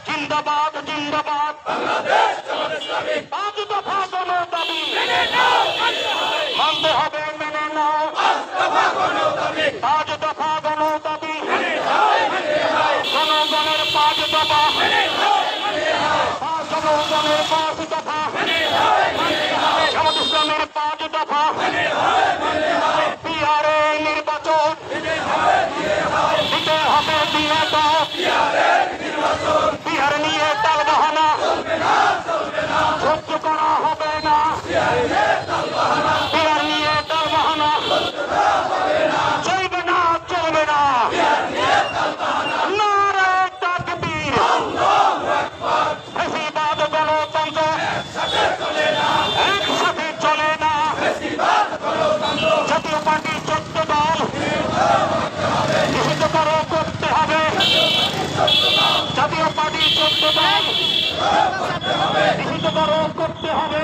জিন্দাবাদ জিন্দাবাদ বাংলাদেশ জামাত ইসলামী পাঁচ দফা কোনো দাবি মানতে হবে মেনে নাও পাঁচ দফা কোনো দাবি জনগণের পাঁচ দফা জনগণের পাঁচ দফা জামাত ইসলামের পাঁচ দফা বিহারে নির্বাচন দিতে হবে দিয়ে দাও বিহার নিয়ে তালবাহানা সহ্য করা হবে না বিহার নিয়ে তালবাহানা চলবে না চলবে না নারে তাকবীর ফ্যাসিবাদ গণতন্ত্র একসাথে চলে না জাতীয় পার্টি 14 দল নিষিদ্ধ করো করতে হবে জাতীয় পার্টি 14 দল নিষিদ্ধ করো করতে হবে